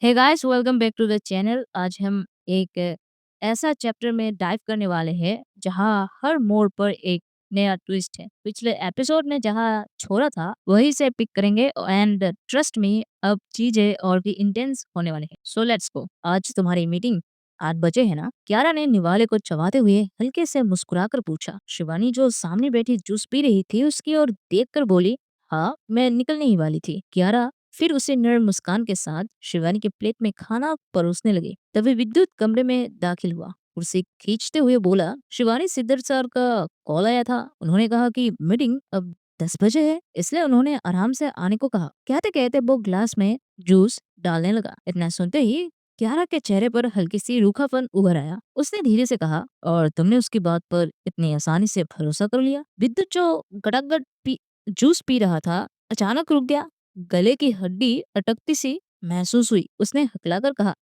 Hey guys, welcome back to the channel. आज हम एक ऐसा चैप्टर में डाइव करने वाले हैं जहां हर मोड़ पर एक नया ट्विस्ट है। पिछले एपिसोड में जहां छोड़ा था वहीं से पिक करेंगे एंड ट्रस्ट मी, अब चीजें और भी इंटेंस होने वाले हैं। So let's go. आज तुम्हारी मीटिंग 8 बजे है ना? कियारा ने निवाले को चबाते हुए हल्के से मुस्कुराकर पूछा। शिवानी जो सामने बैठी जूस पी रही थी उसकी ओर देखकर बोली, हाँ, मैं निकलने ही वाली थी। कियारा फिर उसे नर्म मुस्कान के साथ शिवानी के प्लेट में खाना परोसने लगी। तभी विद्युत कमरे में दाखिल हुआ। कुर्सी खींचते हुए बोला, शिवानी, सिद्धार्थ सर का कॉल आया था। उन्होंने कहा कि मीटिंग अब 10 बजे है, इसलिए उन्होंने आराम से आने को कहा। कहते कहते वो ग्लास में जूस डालने लगा। इतना सुनते ही क्यारा के चेहरे पर हल्की सी रूखापन उभर आया। उसने धीरे से कहा, और तुमने उसकी बात पर इतनी आसानी से भरोसा कर लिया? विद्युत जो गटागट जूस पी रहा था अचानक रुक गया। गले की हड्डी अटकती सी महसूस हुई। उसने हकलाकर कहा,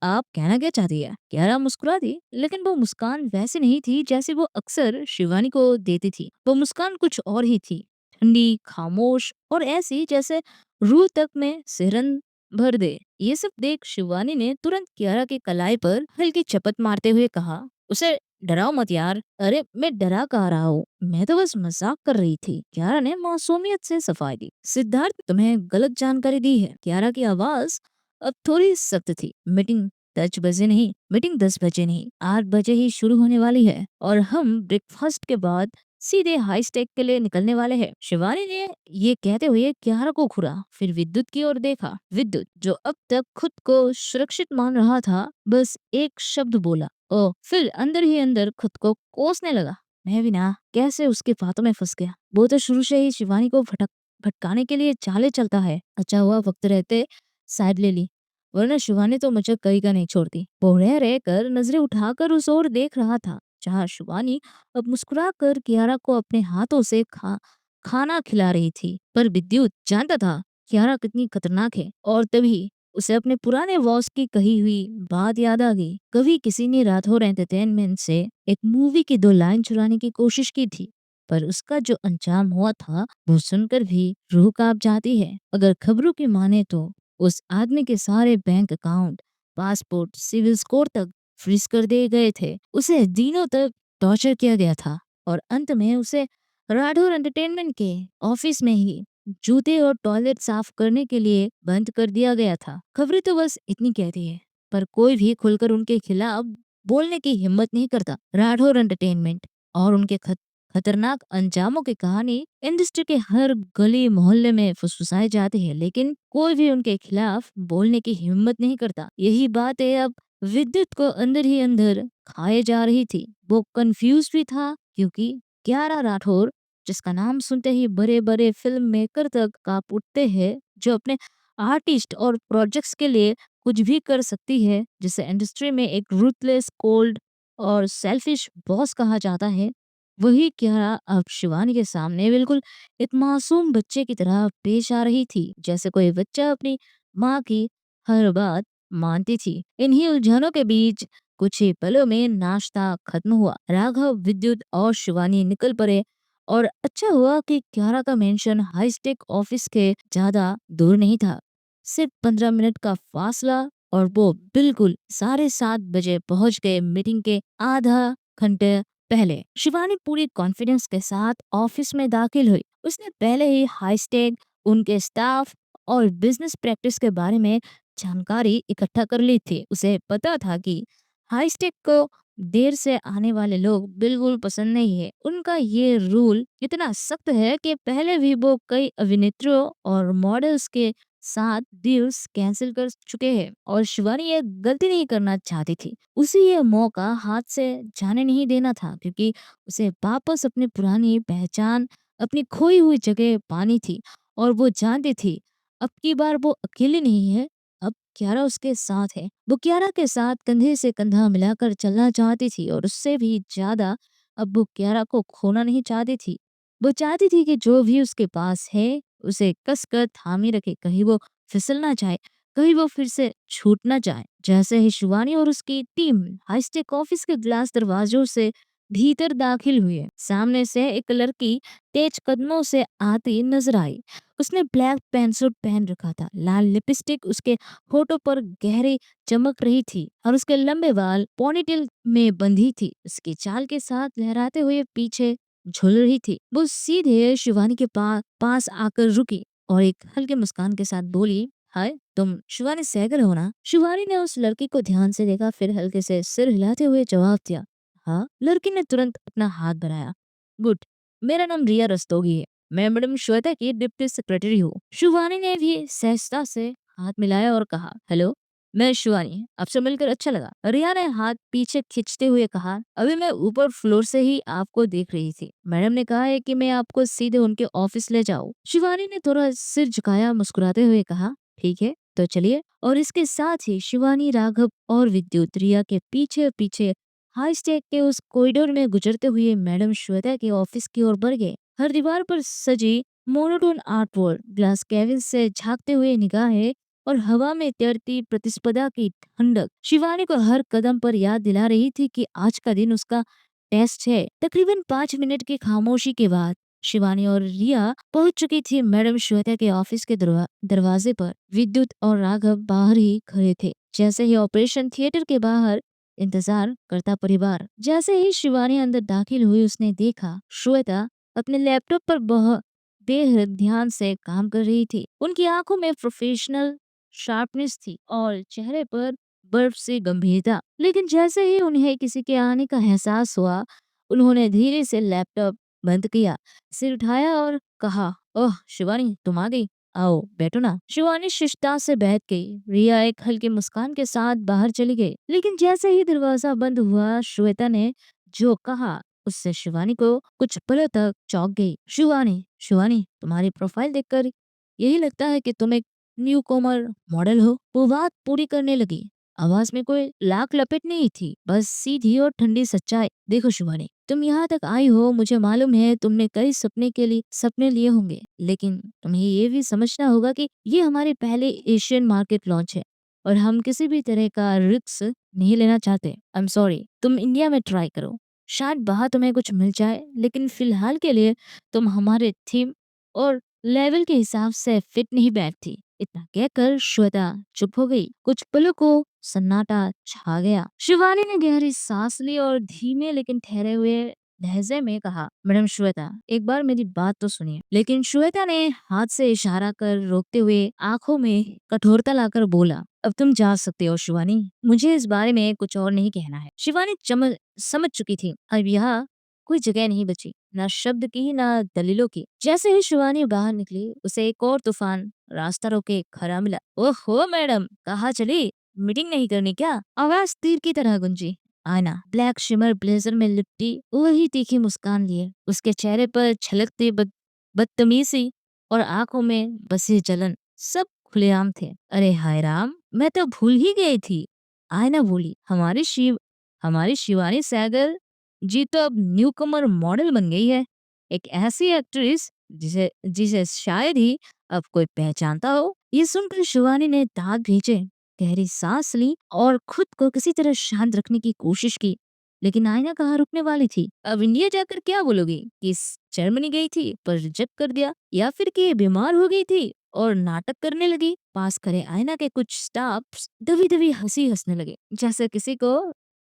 आप कहना क्या चाहती है? क्यारा मुस्कुरा दी, लेकिन वो मुस्कान वैसी नहीं थी जैसे वो अक्सर शिवानी को देती थी। वो मुस्कान कुछ और ही थी, ठंडी, खामोश और ऐसी जैसे रूह तक में सिरन भर दे। ये सब देख शिवानी ने तुरंत क्यारा की कलाई पर हल्की चपत मारते हुए कहा, उसे डराओ मत यार। अरे, मैं डरा कहाँ रहा हूँ, मैं तो बस मजाक कर रही थी। क्यारा ने मासूमियत से सफाई दी। सिद्धार्थ, तुम्हें गलत जानकारी दी है। क्यारा की आवाज अब थोड़ी सख्त थी। मीटिंग 10 बजे नहीं, मीटिंग 10 बजे नहीं, 8 बजे ही शुरू होने वाली है और हम ब्रेकफास्ट के बाद सीधे हाई स्टेक के लिए निकलने वाले हैं। शिवानी ने ये कहते हुए क्यारा को घूरा, फिर विद्युत की ओर देखा। विद्युत, जो अब तक खुद को सुरक्षित मान रहा था, बस एक शब्द बोला, ओ, फिर अंदर ही अंदर खुद को कोसने लगा। मैं भी ना कैसे उसके बातों में फंस गया। वो तो शुरू से ही शिवानी को भटकाने के लिए चाले चलता है। अच्छा हुआ वक्त रहते साइड ले ली, वरना शिवानी तो मुझे कहीं का नहीं छोड़ती। वो रह रह कर नजरें उठाकर उस ओर देख रहा था जहाँ शिवानी अब मुस्कुरा कर कियारा को अपने हाथों से खाना खिला रही थी। पर विद्युत जानता था कियारा कितनी खतरनाक है, और तभी उसे अपने पुराने बॉस की कही हुई बात याद आ गई। कभी किसी ने राठौर एंटरटेनमेंट से एक मूवी की 2 लाइन चुराने की कोशिश की थी, पर उसका जो अंजाम हुआ था वो सुनकर भी रूह कांप जाती है। अगर खबरों की माने तो उस आदमी के सारे bank account, passport, civil score तक फ्रीज कर दिए गए थे। उसे दिनों तक टॉर्चर किया गया था और अंत में उसे राठौर एंटरटेनमेंट के ऑफिस में ही जूते और टॉयलेट साफ करने के लिए बंद कर दिया गया था। खबरें तो बस इतनी कहती है, पर कोई भी खुलकर उनके खिलाफ बोलने की हिम्मत नहीं करता। राठौर एंटरटेनमेंट और उनके खतरनाक अंजामों की कहानी इंडस्ट्री के हर गली मोहल्ले में फुसफुसाई जाती है, लेकिन कोई भी उनके खिलाफ बोलने की हिम्मत नहीं करता। यही बात है अब विद्युत को अंदर ही अंदर खाए जा रही थी। वो कंफ्यूज भी था, क्योंकि ग्यारह राठौर, जिसका नाम सुनते ही बड़े बड़े फिल्म मेकर तक कांप उठते हैं, जो अपने आर्टिस्ट और प्रोजेक्ट्स के लिए कुछ भी कर सकती है, जिसे इंडस्ट्री में एक रूथलेस, कोल्ड और सेल्फिश बॉस कहा जाता है, वही कियारा अब शिवानी के सामने बिल्कुल एक मासूम बच्चे की तरह पेश आ रही थी, जैसे कोई बच्चा अपनी माँ की हर बात मानती थी। इन्हीं उलझनों के बीच कुछ ही पलों में नाश्ता खत्म हुआ। राघव, विद्युत और शिवानी निकल पड़े, और अच्छा हुआ कि क्यारा का मेंशन हाईस्टेक ऑफिस के ज्यादा दूर नहीं था, सिर्फ 15 मिनट का फासला, और वो बिल्कुल 7:30 बजे पहुंच गए, मीटिंग के आधा घंटे पहले। शिवानी पूरी कॉन्फिडेंस के साथ ऑफिस में दाखिल हुई। उसने पहले ही हाईस्टेक, उनके स्टाफ और बिजनेस प्रैक्टिस के बारे में जानकारी इकट्ठा कर ली थी। उसे पता था कि हाईस्टेक को देर से आने वाले लोग बिल्कुल पसंद नहीं है। उनका ये रूल इतना सख्त है कि पहले भी वो कई अभिनेत्रियों और मॉडल्स के साथ डील्स कैंसिल कर चुके हैं, और शिवानी ये गलती नहीं करना चाहती थी। उसे ये मौका हाथ से जाने नहीं देना था, क्योंकि उसे वापस अपनी पुरानी पहचान, अपनी खोई हुई जगह पानी थी। और वो जानती थी अब की बार वो अकेली नहीं है, अब क्यारा उसके साथ है। वो क्यारा के साथ कंधे से कंधा मिलाकर चलना चाहती थी, और उससे भी ज्यादा अब वो क्यारा को खोना नहीं चाहती थी। वो चाहती थी कि जो भी उसके पास है उसे कसकर थामे रखे, कहीं वो फिसल ना जाए, कहीं वो फिर से छूट ना जाए। जैसे ही शिवानी और उसकी टीम हाईस्टेक ऑफिस के ग्लास दरवाजों से भीतर दाखिल हुए। सामने से एक लड़की तेज कदमों से आती नजर आई। उसने ब्लैक पैंट पहन रखा था, लाल लिपस्टिक उसके होठों पर गहरी चमक रही थी और उसके लंबे बाल पोनीटेल में बंधी थी। उसकी चाल के साथ लहराते हुए पीछे झूल रही थी। वो सीधे शिवानी के पास आकर रुकी और एक हल्के मुस्कान के साथ बोली, हाय, तुम शिवानी सहगल हो ना? शिवानी ने उस लड़की को ध्यान से देखा, फिर हल्के से सिर हिलाते हुए जवाब दिया, हाँ। लड़की ने तुरंत अपना हाथ बढ़ाया। गुड, मेरा नाम रिया रस्तोगी है। मैं मैडम श्वेता की डिप्टी सेक्रेटरी हूँ। शिवानी ने भी सहजता से हाथ मिलाया और कहा, हेलो, मैं शिवानी, आपसे मिलकर अच्छा लगा। रिया ने हाथ पीछे खींचते हुए कहा, अभी मैं ऊपर फ्लोर से ही आपको देख रही थी। मैडम ने कहा है कि मैं आपको सीधे उनके ऑफिस ले जाऊं। शिवानी ने थोड़ा सिर झुकाया, मुस्कुराते हुए कहा, ठीक है, तो चलिए। और इसके साथ ही शिवानी, राघव और विद्युत रिया के पीछे पीछे हाई स्टेक के उस कॉरिडोर में गुजरते हुए मैडम श्वेता के ऑफिस की ओर बढ़ गए। हर दीवार पर सजी monotone art wall, glass cabin से झांकते हुए निगाहें और हवा में तैरती प्रतिस्पर्धा की ठंडक शिवानी को हर कदम पर याद दिला रही थी कि आज का दिन उसका टेस्ट है। तकरीबन 5 मिनट की खामोशी के बाद शिवानी और रिया पहुंच चुकी थी मैडम श्वेता के ऑफिस के दरवाजे पर। विद्युत और राघव बाहर ही खड़े थे, जैसे ही ऑपरेशन थिएटर के बाहर इंतजार करता परिवार। जैसे ही शिवानी अंदर दाखिल हुई, उसने देखा श्वेता अपने लैपटॉप पर बहुत बेहद ध्यान से काम कर रही थी। उनकी आंखों में प्रोफेशनल शार्पनेस थी और चेहरे पर बर्फ से गंभीरता। लेकिन जैसे ही उन्हें किसी के आने का एहसास हुआ, उन्होंने धीरे से लैपटॉप बंद किया, सिर उठाया और कहा, ओह शिवानी, तुम आ गई, आओ बैठो ना। शिवानी शिष्टता से बैठ गई। रिया एक हल्की मुस्कान के साथ बाहर चली गई। लेकिन जैसे ही दरवाजा बंद हुआ, श्वेता ने जो कहा उससे शिवानी को कुछ पलों तक चौंक गई। शिवानी, शिवानी, तुम्हारी प्रोफाइल देखकर यही लगता है कि तुम एक न्यू कॉमर मॉडल हो। वो बात पूरी करने लगी। आवाज में कोई लाख लपेट नहीं थी, बस सीधी और ठंडी सच्चाई। देखो शिवानी, तुम यहाँ तक आई हो, मुझे मालूम है तुमने कई सपने लिए होंगे, लेकिन तुम्हें ये भी समझना होगा कि ये हमारे पहले एशियन मार्केट लॉन्च है और हम किसी भी तरह का रिस्क नहीं लेना चाहते। आई एम सॉरी, तुम इंडिया में ट्राई करो, शायद बाहर तुम्हें कुछ मिल जाए, लेकिन फिलहाल के लिए तुम हमारे थीम और लेवल के हिसाब से फिट नहीं बैठती। इतना कहकर श्वेता चुप हो गई। कुछ पलों को सन्नाटा छा गया। शिवानी ने गहरी सांस ली और धीमे लेकिन ठहरे हुए लहजे में कहा, मैडम श्वेता, एक बार मेरी बात तो सुनिए। लेकिन श्वेता ने हाथ से इशारा कर रोकते हुए आंखों में कठोरता लाकर बोला, अब तुम जा सकते हो शिवानी, मुझे इस बारे में कुछ और नहीं कहना है। शिवानी समझ चुकी थी, अब यहाँ कोई जगह नहीं बची, ना शब्द की ना दलीलों की। जैसे ही शिवानी बाहर निकली, उसे एक और तूफान रास्ता रोके खड़ा मिला। ओहो मैडम, कहाँ चली? मीटिंग नहीं करनी क्या? आवाज तीर की तरह गुंजी। आयना ब्लैक शिमर ब्लेजर में लिपटी वही तीखी मुस्कान लिए, उसके चेहरे पर छलकती बदतमीजी और आंखों में बसी जलन सब खुलेआम थे। अरे हाय राम, मैं तो भूल ही गई थी। आयना बोली, हमारी शिवानी सैगल जी तो अब न्यू कमर मॉडल बन गई है, एक ऐसी एक्ट्रेस जिसे जिसे शायद ही अब कोई पहचानता हो। ये सुनकर शिवानी ने दांत भींचे, गहरी सांस ली और खुद को किसी तरह शांत रखने की कोशिश की। लेकिन आईना कहाँ रुकने वाली थी। अब इंडिया जाकर क्या बोलोगी कि जर्मनी गई थी पर रिजेक्ट कर दिया, या फिर कि बीमार हो गई थी और नाटक करने लगी। पास करे आईना के कुछ स्टाफ दबी दबी हंसी हंसने लगे, जैसे किसी को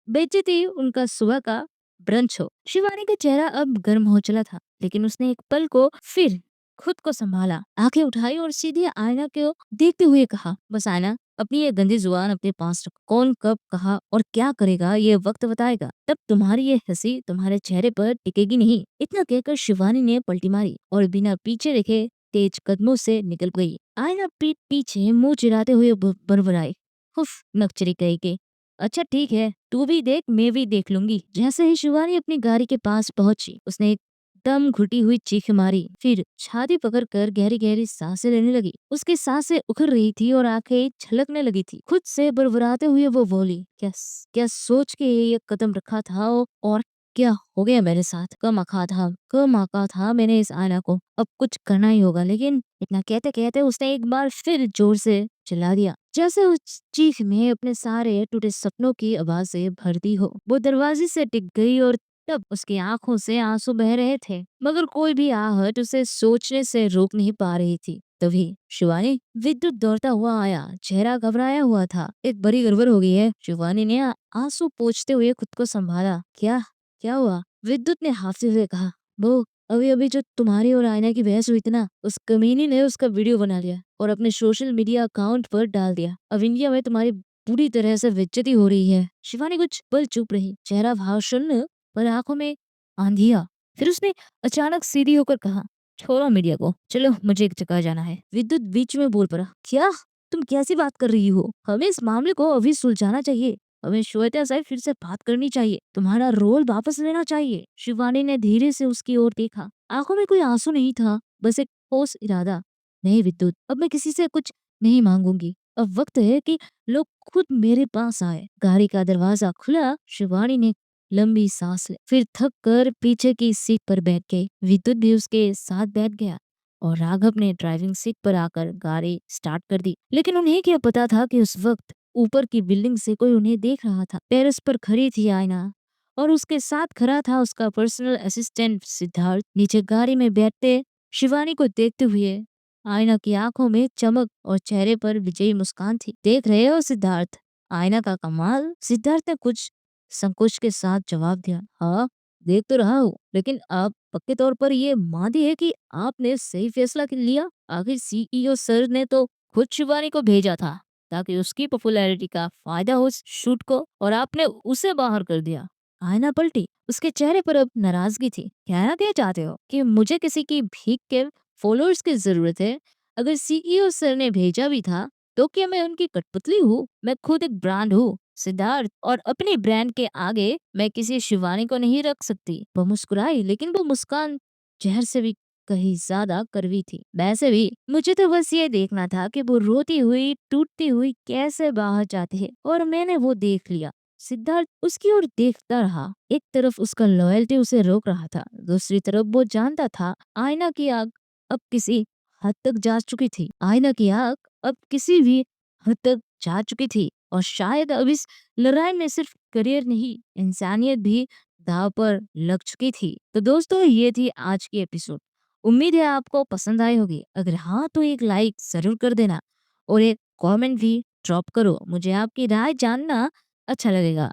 बेइज्जती उनका सुबह का ब्रंच हो। शिवानी का चेहरा अब गर्म हो चला था, लेकिन उसने एक पल को फिर खुद को संभाला, आंखें उठाई और सीधे आईना को देखते हुए कहा, बस आईना, अपनी ये गंदी जुबान अपने पास रखो। कौन कब कहा और क्या करेगा ये वक्त बताएगा, तब तुम्हारी ये हंसी तुम्हारे चेहरे पर टिकेगी नहीं। इतना कहकर शिवानी ने पलटी मारी और बिना पीछे देखे तेज कदमों से निकल गई। आईना पीठ पीछे मुंह चिराते हुए बरबराई, उफ, नकचरी कही के। अच्छा ठीक है, तू भी देख, मैं भी देख लूंगी। जैसे ही शिवानी अपनी गाड़ी के पास पहुंची, उसने एक दम घुटी हुई चीख मारी, फिर छाती पकड़कर गहरी गहरी सांसें लेने लगी। उसकी सांसें उखड़ रही थी और आंखें छलकने लगी थी। खुद से बड़बड़ाते हुए वो बोली, क्या सोच के ये कदम रखा था और क्या हो गया मेरे साथ? कम आका था मैंने इस आईना को, अब कुछ करना ही होगा। लेकिन इतना कहते कहते उसने एक बार फिर जोर से चिल्ला दिया, जैसे उस चीख में अपने सारे टूटे सपनों की आवाजें भर दी हो। वो दरवाजे से टिक गई और तब उसकी आंखों से आंसू बह रहे थे, मगर कोई भी आहट उसे सोचने से रोक नहीं पा रही थी। तभी शिवानी विद्युत दौड़ता हुआ आया, चेहरा घबराया हुआ था। एक बड़ी गड़बड़ हो गई है। शिवानी ने आंसू पोंछते हुए खुद को संभाला। क्या क्या हुआ? विद्युत ने हाफते हुए कहा। वो अभी अभी जो तुम्हारी और आयना की बहस हुई थी ना, उस कमीनी ने उसका वीडियो बना लिया और अपने सोशल मीडिया अकाउंट पर डाल दिया। अब इंडिया में तुम्हारी पूरी तरह से बेइज्जती हो रही है। शिवानी कुछ पल चुप रही, चेहरा भाव शून्य पर आंखों में आंधिया। फिर उसने अचानक सीधी होकर कहा, छोड़ो मीडिया को, चलो मुझे एक जगह जाना है। विद्युत बीच में बोल पड़ा। क्या? तुम कैसी बात कर रही हो? हमें इस मामले को अभी सुलझाना चाहिए। हमें श्वेता से फिर से बात करनी चाहिए। तुम्हारा रोल वापस लेना चाहिए। शिवानी ने धीरे से उसकी ओर देखा। आंखों में कोई आंसू नहीं था, बस एक ठोस इरादा। नहीं विद्युत, अब मैं किसी से कुछ नहीं मांगूंगी। अब वक्त है कि लोग खुद मेरे पास आए। गाड़ी का दरवाजा खुला। शिवानी ने लंबी सांस ली, फिर थक कर पीछे की सीट पर बैठ गई। विद्युत भी उसके साथ बैठ गया और राघव ने ड्राइविंग सीट पर आकर गाड़ी स्टार्ट कर दी। लेकिन उन्हें क्या पता था कि उस वक्त ऊपर की बिल्डिंग से कोई उन्हें देख रहा था। टेरेस पर खड़ी थी आयना और उसके साथ खड़ा था उसका पर्सनल असिस्टेंट सिद्धार्थ। नीचे गाड़ी में बैठते शिवानी को देखते हुए आयना की आंखों में चमक और चेहरे पर विजयी मुस्कान थी। देख रहे हो सिद्धार्थ, आयना का कमाल? सिद्धार्थ ने कुछ संकोच के साथ जवाब दिया। हाँ, देख तो रहा हूँ, लेकिन आप पक्के तौर पर ये मानती है कि आपने सही फैसला लिया? आखिर सीईओ सर ने तो खुद शिवानी को भेजा था ताकि उसकी पॉपुलैरिटी का फायदा हो शूट को, और आपने उसे बाहर कर दिया। आयना पलटी। उसके चेहरे पर अब नाराजगी थी। कहना क्या चाहते हो कि मुझे किसी की भीख के फॉलोअर्स की जरूरत है? अगर सीईओ सर ने भेजा भी था तो क्या मैं उनकी कठपुतली हूँ? मैं खुद एक ब्रांड हूँ सिद्धार्थ, और अपने ब्रांड के आगे मैं किसी शिवानी को नहीं रख सकती। वो मुस्कुराई, लेकिन वो मुस्कान जहर से भी कहीं ज्यादा कड़वी थी। वैसे भी मुझे तो बस ये देखना था कि वो रोती हुई टूटती हुई कैसे बाहर जाती है, और मैंने वो देख लिया। सिद्धार्थ उसकी ओर देखता रहा। एक तरफ उसका लॉयल्टी उसे रोक रहा था, दूसरी तरफ वो जानता था आईना की आग अब किसी हद तक जा चुकी थी। आईना की आग अब किसी भी हद तक जा चुकी थी, और शायद अब इस लड़ाई में सिर्फ करियर नहीं, इंसानियत भी दाव पर लग चुकी थी। तो दोस्तों, ये थी आज की एपिसोड। उम्मीद है आपको पसंद आई होगी। अगर हाँ तो एक लाइक जरूर कर देना और एक कमेंट भी ड्रॉप करो। मुझे आपकी राय जानना अच्छा लगेगा।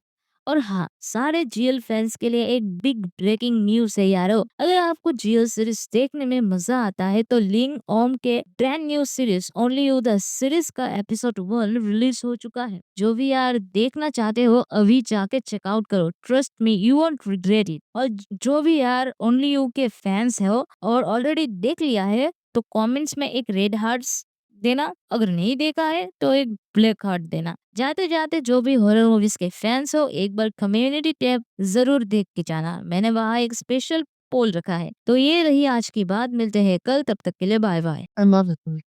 और हाँ, सारे जीएल फैंस के लिए एक बिग ब्रेकिंग न्यूज है यारो। अगर आपको जीएल सीरीज देखने में मजा आता है तो लिंग ओम के brand new series only you the series का एपिसोड 1 रिलीज हो चुका है। जो भी यार देखना चाहते हो अभी जाके चेकआउट करो। Trust me, you won't regret it. और जो भी यार ओनली यू के फैंस हो और ऑलरेडी देख लिया है तो कमेंट्स में एक रेड हार्ट्स देना, अगर नहीं देखा है तो एक ब्लैक हार्ट देना। जाते जाते जो भी हॉरर मूवीज के फैंस हो एक बार कम्युनिटी टैब जरूर देख के जाना। मैंने वहाँ एक स्पेशल पोल रखा है। तो ये रही आज की बात। मिलते हैं कल, तब तक के लिए bye bye. I love it.